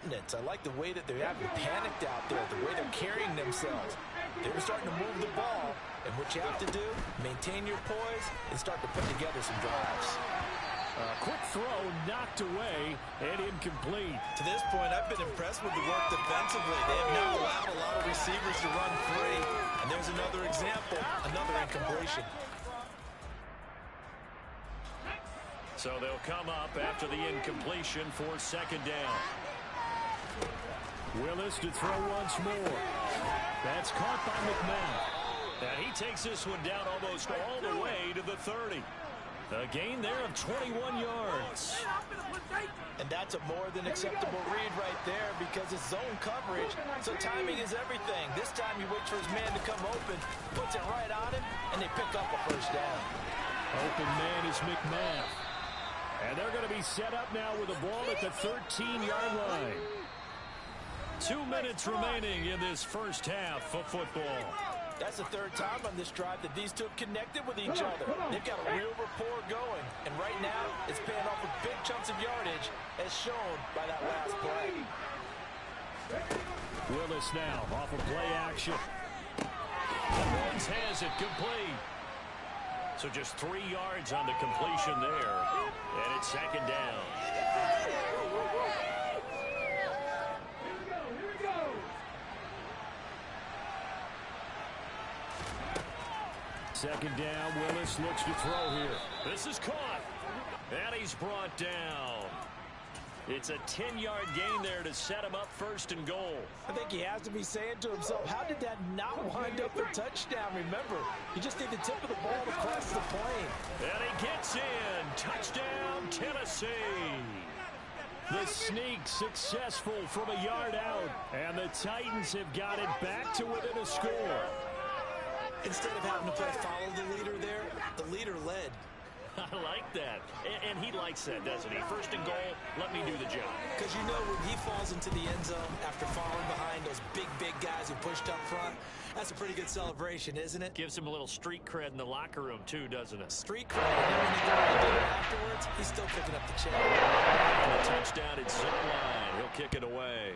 I like the way that they haven't panicked out there, the way they're carrying themselves. They're starting to move the ball, and what you have to do, maintain your poise and start to put together some drives. Quick throw knocked away and incomplete. To this point, I've been impressed with the work defensively. They have not allowed a lot of receivers to run free. And there's another example, another incompletion. So they'll come up after the incompletion for second down. Willis to throw once more. That's caught by McMahon. Now he takes this one down almost all the way to the 30. A gain there of 21 yards. And that's a more than acceptable read right there because it's zone coverage, so timing is everything. This time he waits for his man to come open, puts it right on him, and they pick up a first down. Open man is McMahon. And they're going to be set up now with the ball at the 13-yard line. 2 minutes remaining in this first half of football. That's the third time on this drive that these two have connected with each other. They've got a real rapport going. And right now, it's paying off with big chunks of yardage, as shown by that last play. Willis now off of play action. Woods has it complete. So just 3 yards on the completion there. And it's second down. Second down, Willis looks to throw here. This is caught. And he's brought down. It's a 10-yard gain there to set him up first and goal. I think he has to be saying to himself, how did that not wind up a touchdown? Remember, you just need the tip of the ball to cross the plane. And he gets in. Touchdown, Tennessee. The sneak successful from a yard out. And the Titans have got it back to within a score. Instead of having to play follow the leader there, the leader led. I like that. And he likes that, doesn't he? First and goal, let me do the job. Because you know when he falls into the end zone after falling behind those big guys who pushed up front, that's a pretty good celebration, isn't it? Gives him a little street cred in the locker room, too, doesn't it? Street cred, and then when you go to dinner afterwards, he's still picking up the check. And a touchdown at zone line. He'll kick it away.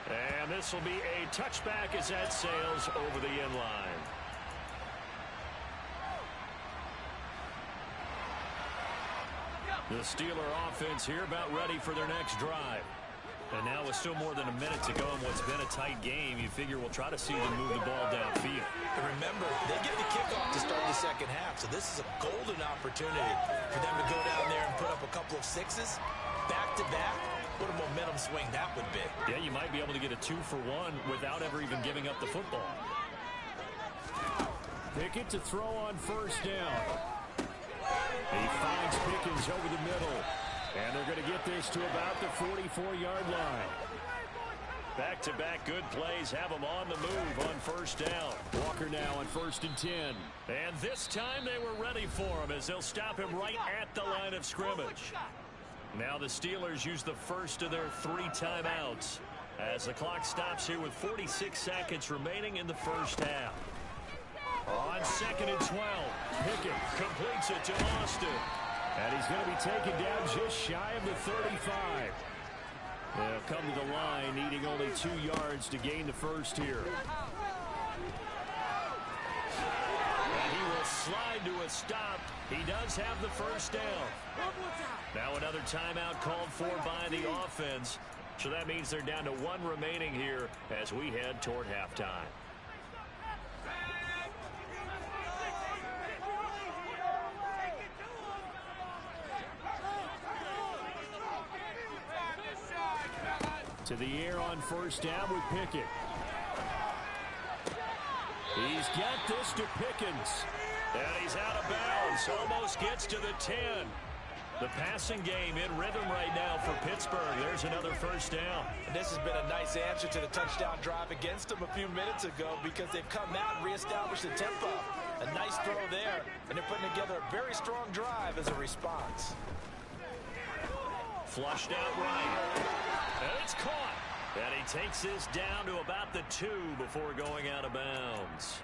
And this will be a touchback as that sails over the end line. The Steeler offense here about ready for their next drive. And now with still more than a minute to go in what's been a tight game, you figure we'll try to see them move the ball downfield. And remember, they get the kickoff to start the second half, so this is a golden opportunity for them to go down there and put up a couple of sixes back-to-back. What a momentum swing that would be. Yeah, you might be able to get a 2-for-1 without ever even giving up the football. Pickett to throw on first down. He finds Pickens over the middle. And they're going to get this to about the 44-yard line. Back-to-back good plays have them on the move on first down. Walker now on 1st and 10. And this time they were ready for him as they'll stop him right at the line of scrimmage. Now the Steelers use the first of their 3 timeouts as the clock stops here with 46 seconds remaining in the first half. On 2nd and 12, Pickett completes it to Austin. And he's going to be taken down just shy of the 35. They'll come to the line needing only 2 yards to gain the first here. And he will slide to a stop. He does have the first down. Now another timeout called for by the offense. So that means they're down to 1 remaining here as we head toward halftime. To the air on first down with Pickett. He's got this to Pickens. And he's out of bounds. Almost gets to the 10. The passing game in rhythm right now for Pittsburgh. There's another first down. And this has been a nice answer to the touchdown drive against them a few minutes ago because they've come out and reestablished the tempo. A nice throw there, and they're putting together a very strong drive as a response. Flushed out right. And it's caught. And he takes this down to about the 2 before going out of bounds.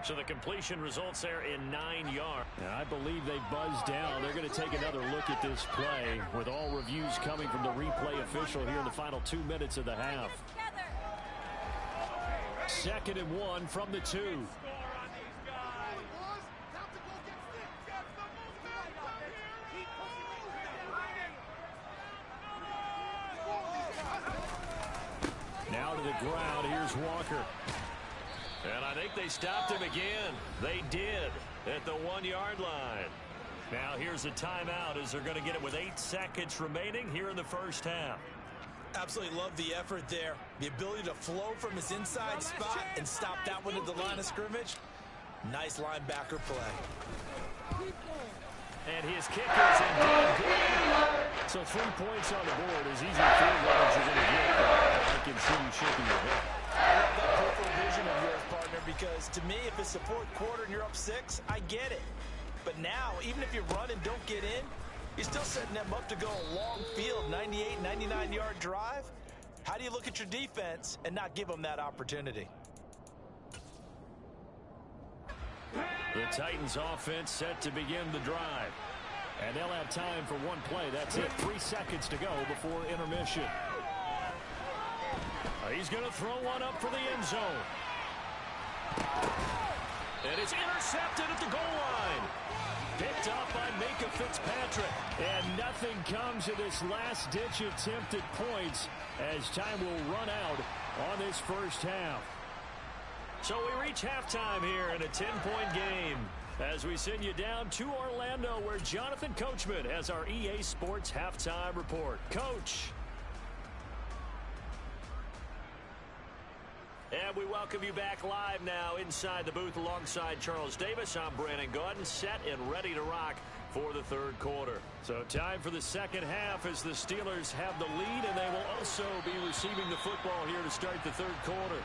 So the completion results there in 9 yards. I believe they buzzed down. They're going to take another look at this play with all reviews coming from the replay official here in the final 2 minutes of the half. 2nd and 1 from the 2. Now to the ground. Here's Walker. And I think they stopped him again. They did at the 1-yard line. Now here's a timeout as they're going to get it with 8 seconds remaining here in the first half. Absolutely love the effort there. The ability to flow from his inside spot and stop that one at the line of scrimmage. Nice linebacker play. And his kicker's in good. So 3 points on the board is easy field goals you're going to get. I can see you shaking your head. I love that peripheral vision of yours, partner, because to me, if it's the 4th quarter and you're up 6, I get it. But now, even if you run and don't get in, you're still setting them up to go a long field, 98, 99-yard drive. How do you look at your defense and not give them that opportunity? The Titans offense set to begin the drive. And they'll have time for one play. That's it. 3 seconds to go before intermission. He's going to throw one up for the end zone. And it's intercepted at the goal line. Picked up by Minkah Fitzpatrick. And nothing comes of this last-ditch attempt at points as time will run out on this first half. So we reach halftime here in a 10-point game as we send you down to Orlando where Jonathan Coachman has our EA Sports halftime report. Coach. And we welcome you back live now inside the booth alongside Charles Davis. I'm Brandon Gaudin, set and ready to rock for the 3rd quarter. So time for the second half as the Steelers have the lead, and they will also be receiving the football here to start the 3rd quarter.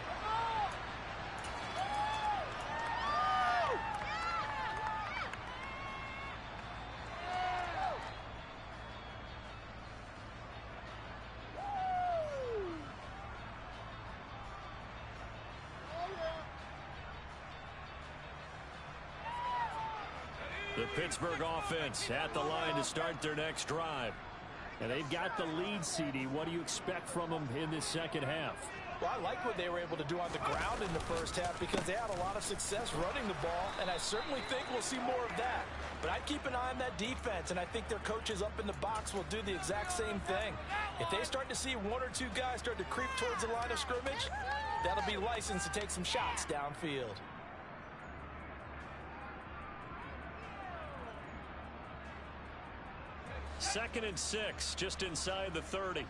The Pittsburgh offense at the line to start their next drive. And they've got the lead, CD. What do you expect from them in this second half? Well, I like what they were able to do on the ground in the first half because they had a lot of success running the ball, and I certainly think we'll see more of that. But I'd keep an eye on that defense, and I think their coaches up in the box will do the exact same thing. If they start to see 1 or 2 guys start to creep towards the line of scrimmage, that'll be licensed to take some shots downfield. Second and 6, just inside the 30.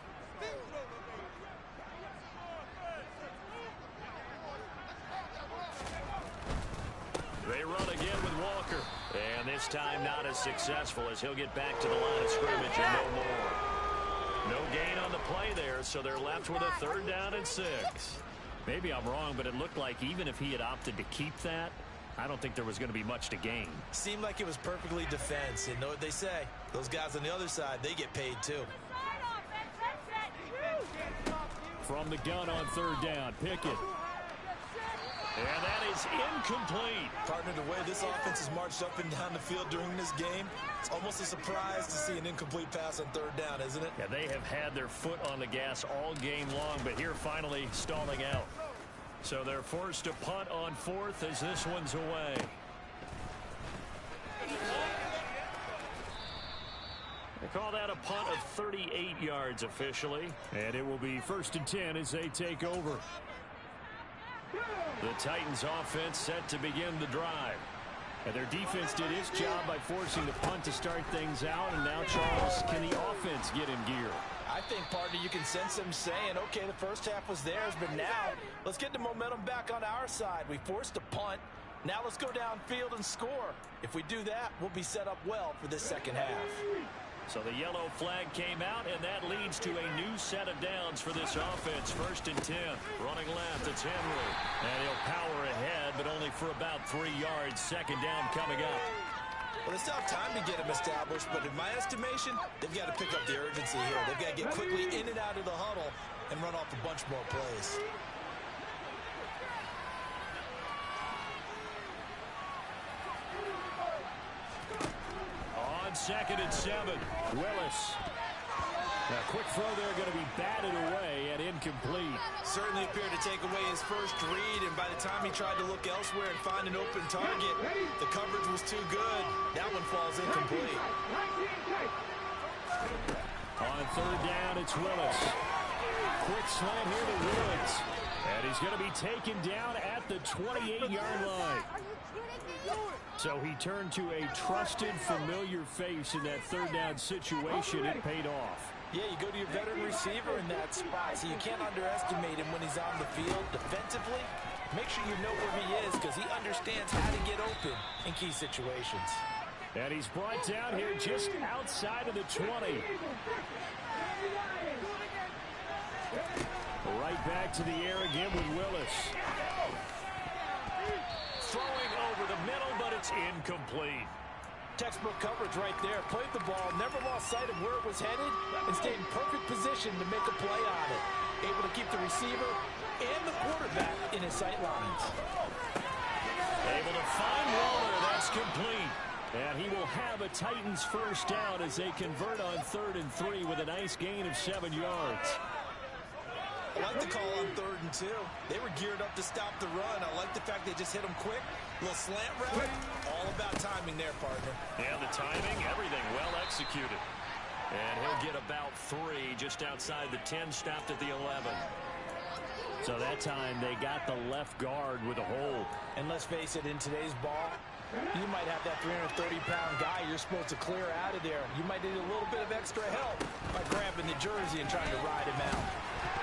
They run again with Walker. And this time not as successful as he'll get back to the line of scrimmage and no more. No gain on the play there, so they're left with a 3rd down and 6. Maybe I'm wrong, but it looked like even if he had opted to keep that, I don't think there was going to be much to gain. Seemed like it was perfectly defense. And know what they say? Those guys on the other side, they get paid too. From the gun on 3rd down, Pickett. And that is incomplete. Partner, the way this offense has marched up and down the field during this game, it's almost a surprise to see an incomplete pass on 3rd down, isn't it? Yeah, they have had their foot on the gas all game long, but here finally stalling out. So they're forced to punt on 4th as this one's away. They call that a punt of 38 yards officially. And it will be 1st and 10 as they take over. The Titans offense set to begin the drive. And their defense did its job by forcing the punt to start things out. And now, Charles, can the offense get in gear? I think, partner, you can sense them saying, okay, the first half was theirs, but now let's get the momentum back on our side. We forced a punt. Now let's go downfield and score. If we do that, we'll be set up well for this second half. So the yellow flag came out, and that leads to a new set of downs for this offense. 1st and 10. Running left, it's Henry. And he'll power ahead, but only for about 3 yards. 2nd down coming up. Well, they still have time to get them established, but in my estimation, they've got to pick up the urgency here. They've got to get quickly in and out of the huddle and run off a bunch more plays. 2nd and 7. Willis. A quick throw there going to be batted away and incomplete. Certainly appeared to take away his first read, and by the time he tried to look elsewhere and find an open target, the coverage was too good. That one falls incomplete. On 3rd down, it's Willis. Quick slant here to Woods. And he's going to be taken down at the 28-yard line. So he turned to a trusted, familiar face in that 3rd down situation. It paid off. Yeah, you go to your veteran receiver in that spot, so you can't underestimate him when he's on the field. Defensively, make sure you know where he is because he understands how to get open in key situations. And he's brought down here just outside of the 20. Right back to the air again with Willis. Throwing over the middle, but it's incomplete. Textbook coverage right there. Played the ball, never lost sight of where it was headed, and stayed in perfect position to make a play on it. Able to keep the receiver and the quarterback in his sight lines. Able to find Waller. That's complete. And he will have a Titans first down as they convert on 3rd and 3 with a nice gain of 7 yards. I like the call on 3rd and 2. They were geared up to stop the run. I like the fact they just hit him quick. Little slant route. All about timing there, partner. Yeah, the timing, everything well executed. And he'll get about 3 just outside the 10, stopped at the 11. So that time they got the left guard with a hold. And let's face it, in today's ball, you might have that 330-pound guy you're supposed to clear out of there. You might need a little bit of extra help by grabbing the jersey and trying to ride him out.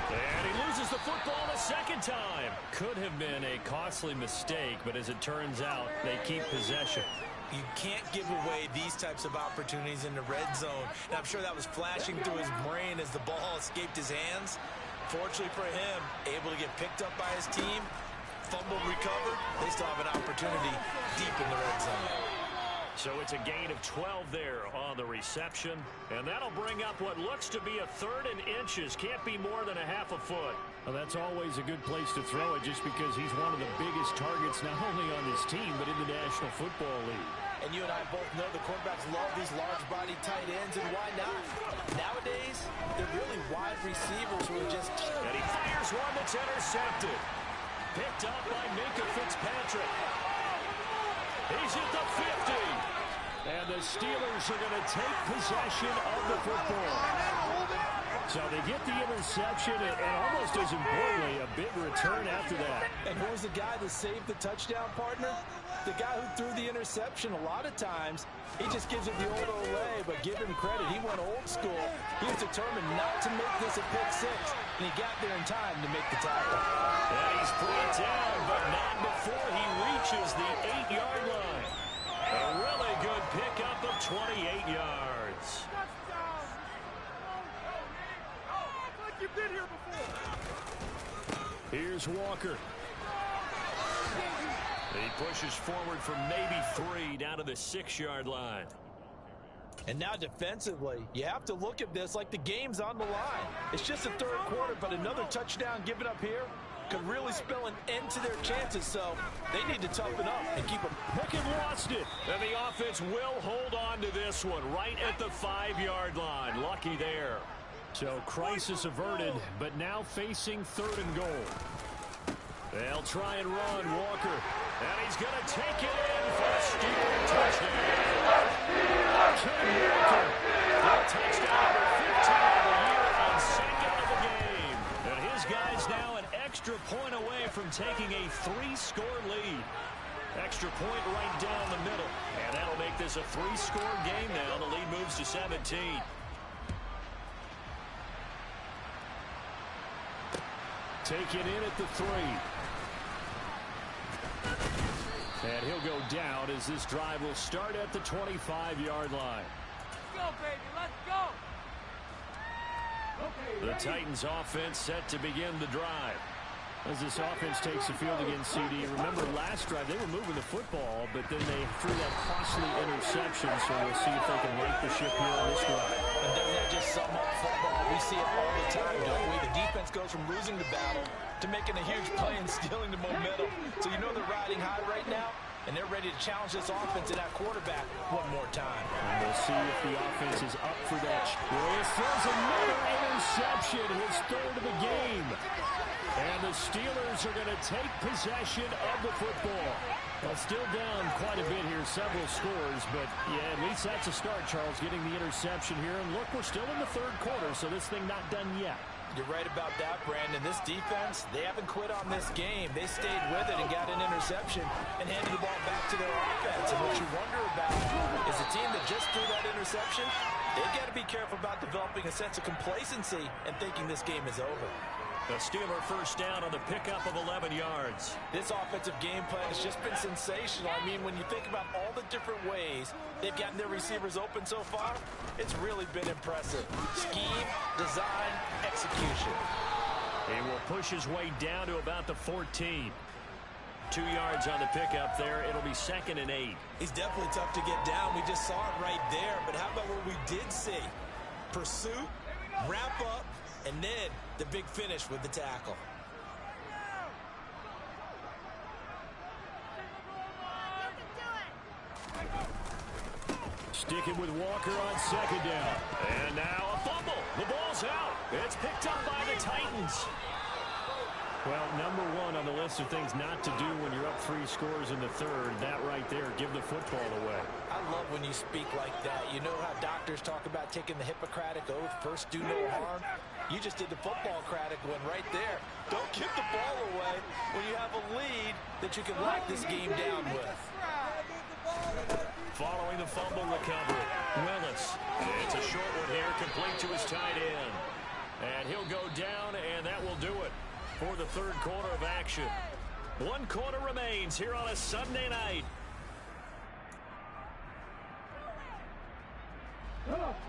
And he loses the football a 2nd time. Could have been a costly mistake, but as it turns out, they keep possession. You can't give away these types of opportunities in the red zone. And I'm sure that was flashing through his brain as the ball escaped his hands. Fortunately for him, able to get picked up by his team, fumbled, recovered. They still have an opportunity deep in the red zone. So it's a gain of 12 there on the reception. And that'll bring up what looks to be a 3rd and inches. Can't be more than a half a foot. Well, that's always a good place to throw it just because he's one of the biggest targets not only on his team but in the National Football League. And you and I both know the quarterbacks love these large-body tight ends, and why not? Nowadays, they're really wide receivers who are just... And he fires one that's intercepted. Picked up by Minkah Fitzpatrick. He's at the 50. And the Steelers are going to take possession of the football. So they get the interception, and almost as importantly, a big return after that. And who was the guy that saved the touchdown, partner? The guy who threw the interception. A lot of times, he just gives it the old Olay, but give him credit. He went old school. He was determined not to make this a pick 6, and he got there in time to make the tackle. And he's brought down, but not before he reaches the 8-yard line. A really good pickup of 28 yards. Here's Walker. He pushes forward for maybe 3 down to the 6-yard line. And now defensively, you have to look at this like the game's on the line. It's just the 3rd quarter, but another touchdown given up here could really spell an end to their chances, so they need to toughen up and keep them. Pickett lost it, and the offense will hold on to this one right at the 5-yard line. Lucky there. So crisis averted, but now facing 3rd and goal. They'll try and run Walker, and he's going to take it in for a stealing touchdown. Kenny Walker, for touchdown number 15 of the year on 2nd of the game. And his guys now an extra point away from taking a 3-score lead. Extra point right down the middle, and that'll make this a 3-score game now. The lead moves to 17. Take it in at the 3. And he'll go down as this drive will start at the 25-yard line. Let's go, baby. Let's go. The Titans offense set to begin the drive. As this offense takes the field against CD. Remember last drive they were moving the football, but then they threw that costly interception, so we'll see if they can right the ship here on this drive. And doesn't that just sum up football? We see it all the time, don't we? The defense goes from losing the battle to making a huge play and stealing the momentum. So you know they're riding high right now. and they're ready to challenge this offense and that quarterback one more time. And we'll see if the offense is up for that. Willis throws another interception, his third of the game. And the Steelers are going to take possession of the football. Well, still down quite a bit here, several scores, but yeah, at least that's a start, Charles, getting the interception here. And look, we're still in the third quarter, so this thing not done yet. You're right about that, Brandon. This defense, they haven't quit on this game. They stayed with it and got an interception and handed the ball back to their offense. And what you wonder about is the team that just threw that interception, they've got to be careful about developing a sense of complacency and thinking this game is over. The Steeler first down on the pickup of 11 yards. This offensive game plan has just been sensational. I mean, when you think about all the different ways they've gotten their receivers open so far, it's really been impressive. Scheme, design, execution. He will push his way down to about the 14. 2 yards on the pickup there. It'll be 2nd and 8. He's definitely tough to get down. We just saw it right there. But how about what we did see? Pursuit, wrap up, and then the big finish with the tackle. Sticking with Walker on 2nd down. And now a fumble. The ball's out. It's picked up by the Titans. Well, number one on the list of things not to do when you're up 3 scores in the third, that right there, give the football away. I love when you speak like that. You know how doctors talk about taking the Hippocratic Oath, first do no harm? You just did the football-cratic one right there. Don't give the ball away when you have a lead that you can lock this game down with. Following the fumble recovery, Willis. It's a short one here, complete to his tight end. And he'll go down, and that will do it for the third quarter of action. 1 quarter remains here on a Sunday night.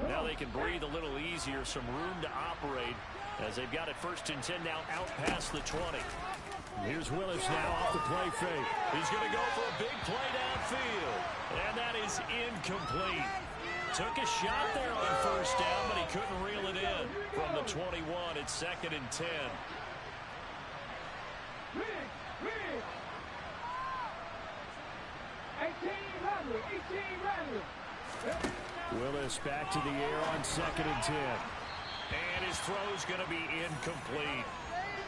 Now they can breathe a little easier, some room to operate as they've got it 1st and 10 now out past the 20. Here's Willis now off the play fake. He's going to go for a big play downfield, and that is incomplete. Took a shot there on 1st down, but he couldn't reel it in. From the 21, it's 2nd and 10. Willis back to the air on 2nd and 10. And his throw's going to be incomplete.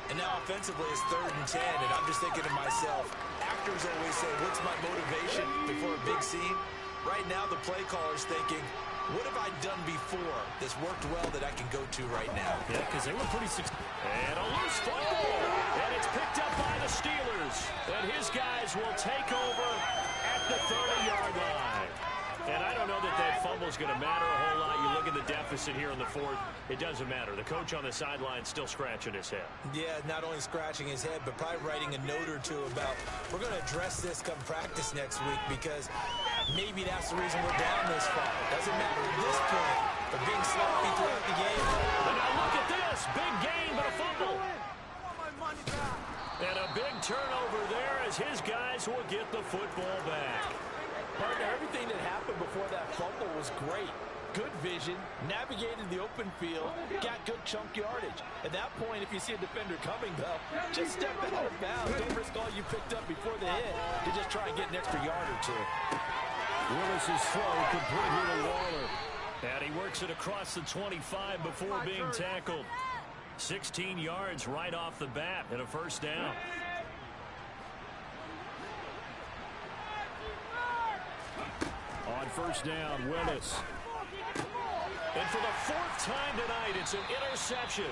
And now offensively it's 3rd and 10, and I'm just thinking to myself, actors always say, what's my motivation before a big scene? Right now the play caller's thinking, what have I done before that's worked well that I can go to right now? Yeah, because they were pretty successful. And a loose football. And it's picked up by the Steelers. And his guys will take over at the 30-yard line. And I don't know that that fumble is going to matter a whole lot. You look at the deficit here in the 4th. It doesn't matter. The coach on the sideline still scratching his head. Yeah, not only scratching his head, but probably writing a note or two about, we're going to address this come practice next week because maybe that's the reason we're down this far. Doesn't matter at this point for being sloppy throughout the game. And now look at this. Big gain, but a fumble. And a big turnover there as his guys will get the football back. Partner, everything that happened before that fumble was great. Good vision, navigated the open field, got good chunk yardage. At that point, if you see a defender coming, though, just step out of bounds. Don't risk all you picked up before the hit to just try and get an extra yard or two. Willis' throw complete here to Waller. And he works it across the 25 before being tackled. 16 yards right off the bat and a 1st down. On 1st down, Willis. And for the 4th time tonight, it's an interception.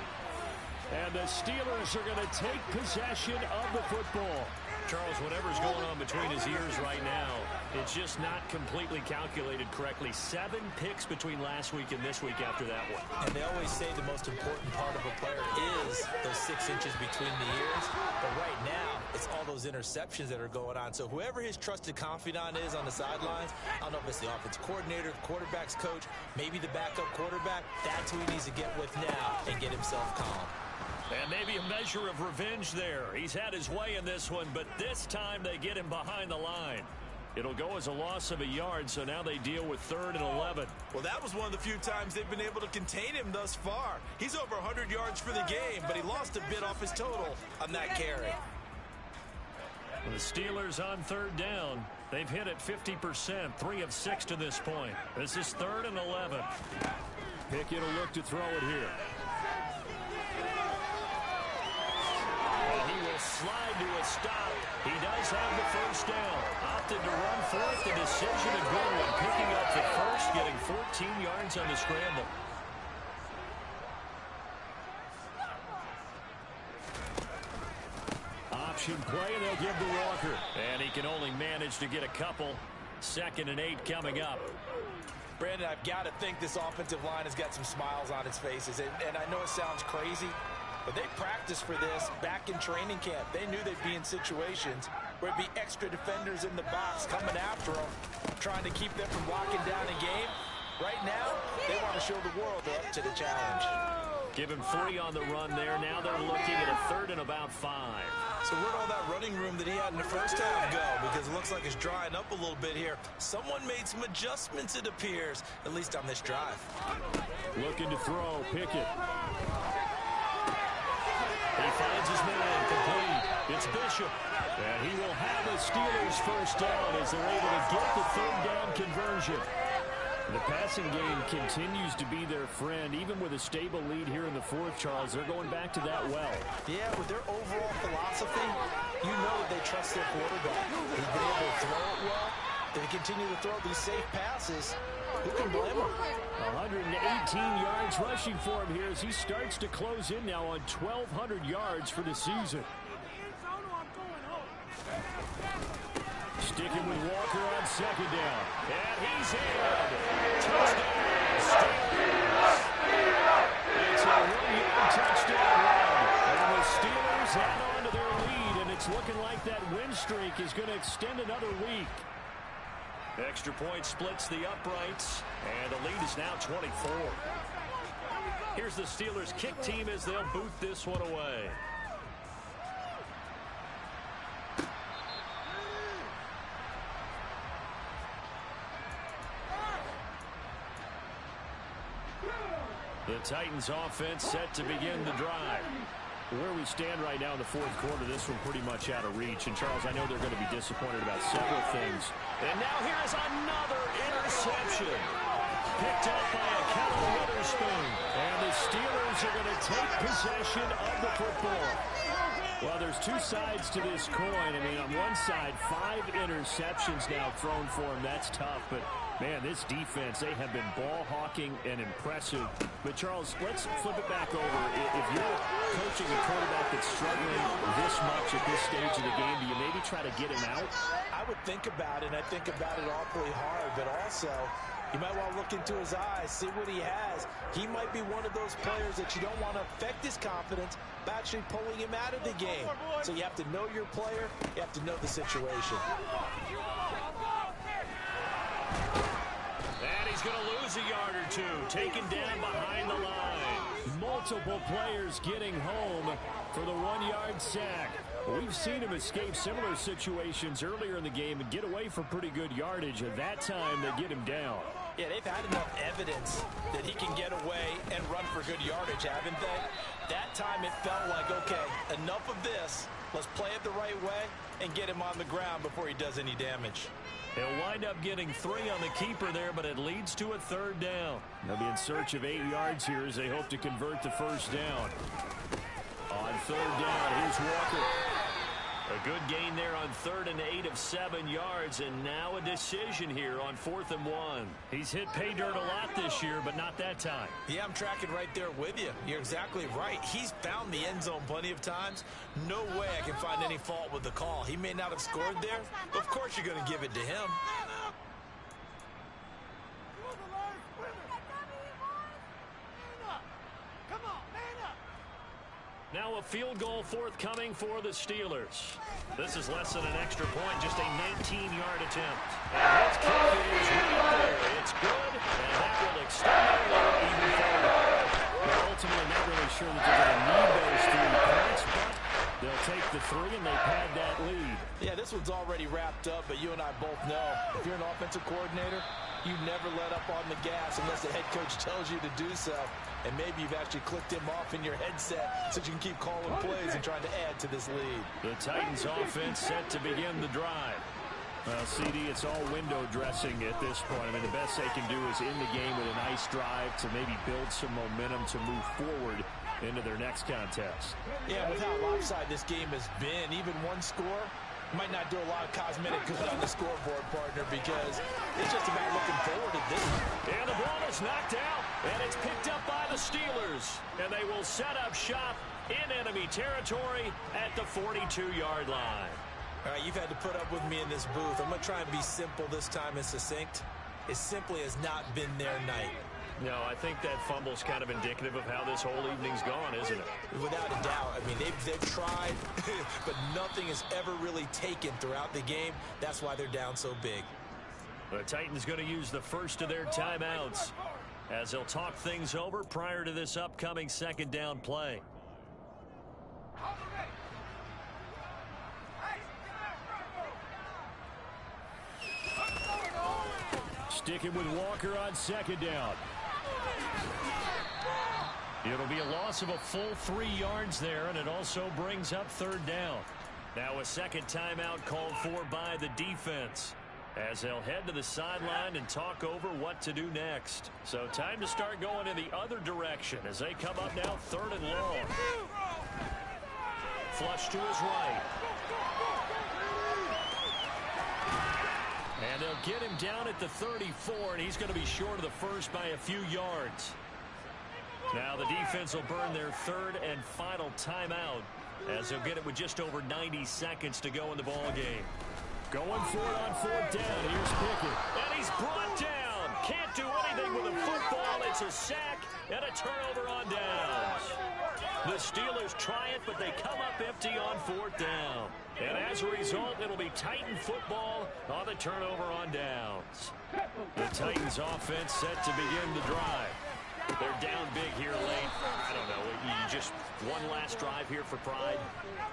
And the Steelers are going to take possession of the football. Charles, whatever's going on between his ears right now, it's just not completely calculated correctly. 7 picks between last week and this week after that one. And they always say the most important part of a player is those 6 inches between the ears. But right now, it's all those interceptions that are going on. So whoever his trusted confidant is on the sidelines, I don't know if it's the offensive coordinator, the quarterback's coach, maybe the backup quarterback, that's who he needs to get with now and get himself calm. And maybe a measure of revenge there. He's had his way in this one, but this time they get him behind the line. It'll go as a loss of a yard, so now they deal with 3rd and 11. Well, that was one of the few times they've been able to contain him thus far. He's over 100 yards for the game, but he lost a bit off his total on that carry. The Steelers on 3rd down. They've hit it 50%, 3 of 6 to this point. This is 3rd and 11. Pickett will look to throw it here. And he will slide to a stop. He does have the first down. Opted to run for it. The decision a good one. Picking up the first, getting 14 yards on the scramble. Option play, and they'll give to Walker. And he can only manage to get a couple. 2nd and 8 coming up. Brandon, I've got to think this offensive line has got some smiles on its faces. And I know it sounds crazy, but they practiced for this back in training camp. They knew they'd be in situations where it'd be extra defenders in the box coming after them, trying to keep them from locking down a game. Right now, they want to show the world they're up to the challenge. Give him 3 on the run there. Now they're looking at a 3rd and about 5. So where'd all that running room that he had in the first half go? Because it looks like it's drying up a little bit here. Someone made some adjustments, it appears, at least on this drive. Looking to throw, Pickett. He finds his man, complete. It's Bishop. And he will have the Steelers first down as they're able to get the 3rd down conversion. The passing game continues to be their friend. Even with a stable lead here in the 4th, Charles, they're going back to that well. Yeah, with their overall philosophy, you know that they trust their quarterback. He's been able to throw it well. They continue to throw these safe passes. Who can blame them? 118 yards rushing for him here as he starts to close in now on 1,200 yards for the season. Sticking with Walker on 2nd down. And he's in. Touchdown, Steelers. It's a 1-yard touchdown run. And the Steelers add on to their lead, and it's looking like that win streak is going to extend another week. Extra point splits the uprights, and the lead is now 24. Here's the Steelers kick team as they'll boot this one away. The Titans offense set to begin the drive. Where we stand right now in the 4th quarter, this one pretty much out of reach. And, Charles, I know they're going to be disappointed about several things. And now here is another interception. Picked up by Ahkello Witherspoon. And the Steelers are going to take possession of the football. Well, there's 2 sides to this coin. I mean, on one side, 5 interceptions now thrown for him. That's tough, but man, this defense, they have been ball hawking and impressive. But, Charles, let's flip it back over. If you're coaching a quarterback that's struggling this much at this stage of the game, do you maybe try to get him out? I would think about it, and I think about it awfully hard, but also you might want to look into his eyes, see what he has. He might be one of those players that you don't want to affect his confidence by actually pulling him out of the game. So you have to know your player. You have to know the situation. And he's going to lose a yard or 2, taken down behind the line. Multiple players getting home for the 1-yard sack. We've seen him escape similar situations earlier in the game and get away for pretty good yardage. At that time, they get him down. Yeah, they've had enough evidence that he can get away and run for good yardage, haven't they? That time it felt like, okay, enough of this. Let's play it the right way and get him on the ground before he does any damage. He'll wind up getting 3 on the keeper there, but it leads to a 3rd down. They'll be in search of 8 yards here as they hope to convert the first down. On 3rd down, here's Walker. A good gain there on 3rd and 8 of 7 yards, and now a decision here on 4th and 1. He's hit pay dirt a lot this year, but not that time. Yeah, I'm tracking right there with you. You're exactly right. He's found the end zone plenty of times. No way I can find any fault with the call. He may not have scored there, but of course you're going to give it to him. Now a field goal forthcoming for the Steelers. This is less than an extra point, just a 19-yard attempt. And his kick is right there. It's good, and that will extend their lead even further. They're ultimately not really sure that they're going to need those 3 points, but they'll take the 3 and they pad that lead. Yeah, this one's already wrapped up, but you and I both know if you're an offensive coordinator, you never let up on the gas unless the head coach tells you to do so. And maybe you've actually clicked him off in your headset so you can keep calling plays and trying to add to this lead. The Titans offense set to begin the drive. Well, CD, it's all window dressing at this point. I mean, the best they can do is end the game with a nice drive to maybe build some momentum to move forward into their next contest. Yeah, with how lopsided this game has been, even one score might not do a lot of cosmetic good on the scoreboard, partner, because it's just about looking forward to this. And the ball is knocked out, and it's picked up by the Steelers. And they will set up shop in enemy territory at the 42-yard line. All right, you've had to put up with me in this booth. I'm going to try and be simple this time and succinct. It simply has not been their night. No, I think that fumble's kind of indicative of how this whole evening's gone, isn't it? Without a doubt. I mean, they've tried, but nothing is ever really taken throughout the game. That's why they're down so big. The Titans going to use the first of their timeouts as they'll talk things over prior to this upcoming second down play. Sticking with Walker on second down. It'll be a loss of a full 3 yards there, and it also brings up third down. Now a second timeout called for by the defense as they'll head to the sideline and talk over what to do next. So time to start going in the other direction as they come up now third and long. Flush to his right. And they'll get him down at the 34, and he's going to be short of the first by a few yards. Now the defense will burn their third and final timeout as they'll get it with just over 90 seconds to go in the ball game. Going for it on fourth down. Here's Pickett. And he's brought down. Can't do anything with a football. It's a sack and a turnover on downs. The Steelers try it, but they come up empty on fourth down. And as a result, it'll be Titan football on the turnover on downs. The Titans offense set to begin the drive. They're down big here late. I don't know. You just one last drive here for pride.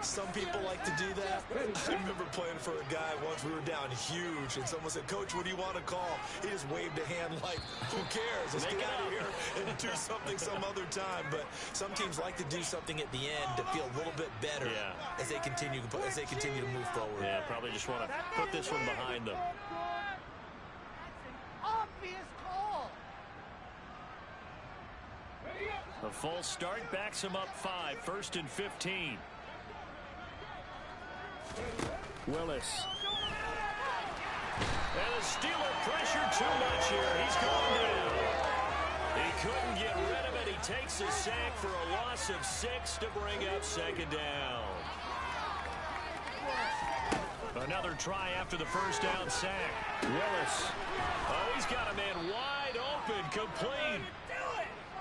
Some people like to do that. I remember playing for a guy once. We were down huge, and someone said, "Coach, what do you want to call?" He just waved a hand like, "Who cares? Let's get out of here and do something some other time." But some teams like to do something at the end to feel a little bit better as they continue to move forward. Yeah, probably just want to put this one behind them. The full start backs him up 5, 1st and 15. Willis. And the Steeler pressure too much here. He's going down. He couldn't get rid of it. He takes a sack for a loss of 6 to bring up second down. Another try after the first down sack. Willis. Oh, he's got a man wide open, complete.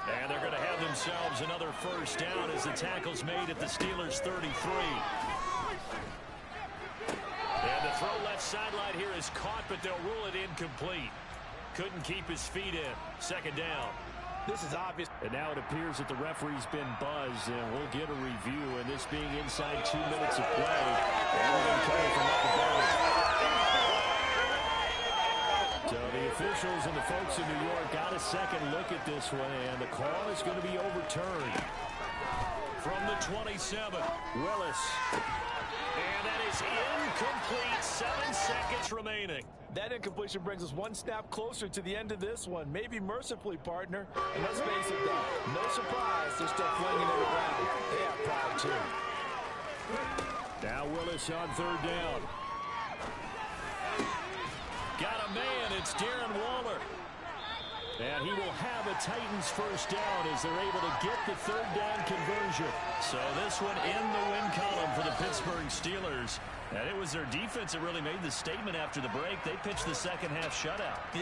And they're going to have themselves another first down as the tackle's made at the Steelers' 33. And the throw left sideline here is caught, but they'll rule it incomplete. Couldn't keep his feet in. Second down. This is obvious. And now it appears that the referee's been buzzed, and we'll get a review. And this being inside 2 minutes of play. Everything coming from up above. So the officials and the folks in New York got a second look at this one, and the call is going to be overturned. From the 27, Willis. And that is incomplete. 7 seconds remaining. That incompletion brings us one snap closer to the end of this one. Maybe mercifully, partner. And let's face it, though, no surprise, they're still flinging it around. They have pride, too. Now Willis on third down. Got a man. It's Darren Waller. And he will have a Titans first down as they're able to get the third down conversion. So this one in the win column for the Pittsburgh Steelers. And it was their defense that really made the statement after the break. They pitched the second half shutout.